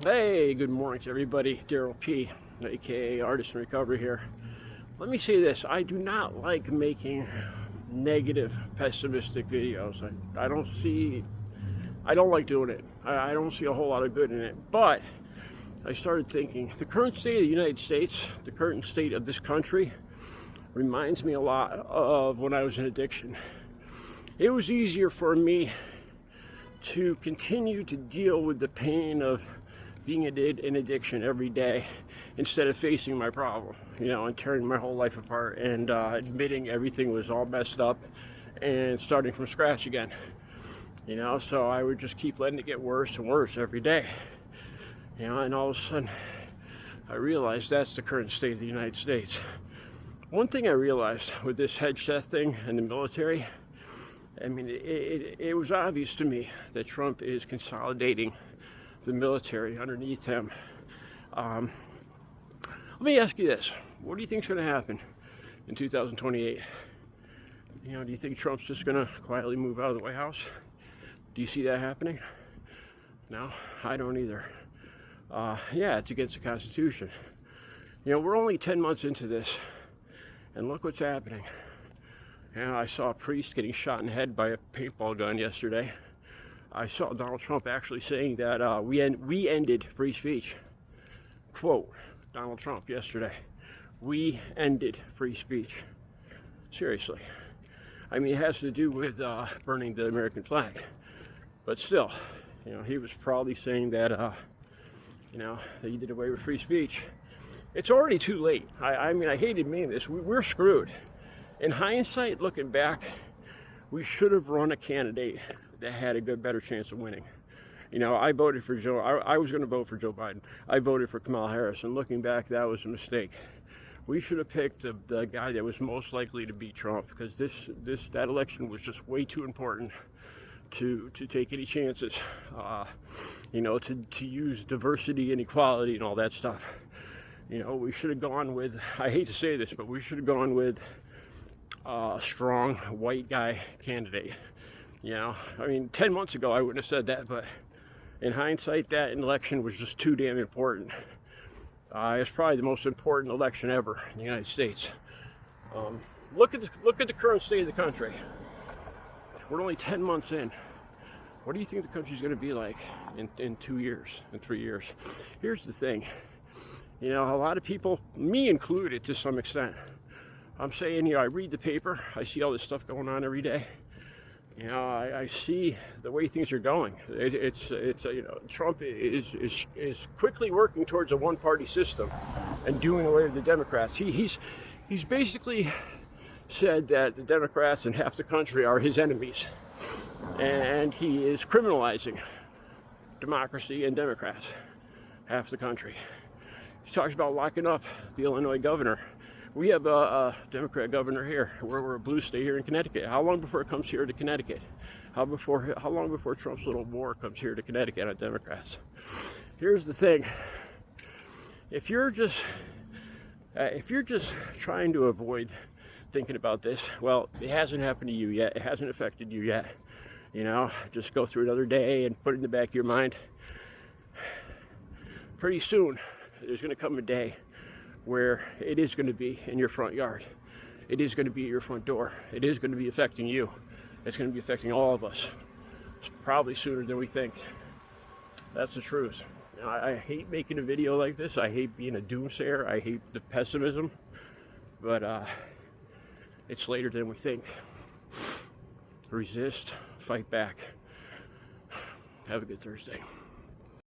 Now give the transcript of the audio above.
Hey, good morning to everybody. Daryl P, aka Artist in Recovery here. Let me say this. I do not like making negative, pessimistic videos. I don't like doing it. I don't see a whole lot of good in it. But I started thinking, the current state of the United States, the current state of this country, reminds me a lot of when I was in addiction. It was easier for me to continue to deal with the pain of being in addiction every day instead of facing my problem, and tearing my whole life apart and admitting everything was all messed up and starting from scratch again. So I would just keep letting it get worse and worse every day. And all of a sudden I realized that's the current state of the United States. One thing I realized with this headset thing and the military, it was obvious to me that Trump is consolidating the military underneath him. Let me ask you this. What do you think is going to happen in 2028? Do you think Trump's just going to quietly move out of the White House? Do you see that happening? No, I don't either. It's against the Constitution. We're only 10 months into this, and look what's happening. I saw a priest getting shot in the head by a paintball gun yesterday. I saw Donald Trump actually saying that we ended free speech. Quote, Donald Trump yesterday. We ended free speech. Seriously. It has to do with burning the American flag. But still, he was probably saying that, that he did away with free speech. It's already too late. I hate admitting this. We're screwed. In hindsight, looking back, we should have run a candidate that had a better chance of winning. I voted for Joe. I was going to vote for Joe Biden. I voted for Kamala Harris, and looking back, that was a mistake. We should have picked the guy that was most likely to beat Trump, because that election was just way too important to take any chances. To use diversity and equality and all that stuff. We should have gone with, I hate to say this, but we should have gone with a strong white guy candidate. 10 months ago I wouldn't have said that, but in hindsight, that election was just too damn important. It's probably the most important election ever in the United States. Look at the current state of the country. We're only 10 months in. What do you think the country's going to be like in 2 years, in 3 years? Here's the thing. A lot of people, me included to some extent, I'm saying, I read the paper, I see all this stuff going on every day. I see the way things are going. Trump is quickly working towards a one-party system and doing away with the Democrats. He's basically said that the Democrats and half the country are his enemies, and he is criminalizing democracy and Democrats, half the country. He talks about locking up the Illinois governor. We have a Democrat governor here. We're a blue state here in Connecticut. How long before it comes here to Connecticut? How long before Trump's little war comes here to Connecticut on Democrats? Here's the thing. If you're just trying to avoid thinking about this, well, it hasn't happened to you yet. It hasn't affected you yet. Just go through another day and put it in the back of your mind. Pretty soon, there's going to come a day where it is going to be in your front yard. It is going to be at your front door. It is going to be affecting you. It's going to be affecting all of us. It's probably sooner than we think. That's the truth. I hate making a video like this. I hate being a doomsayer. I hate the pessimism. But it's later than we think. Resist. Fight back. Have a good Thursday.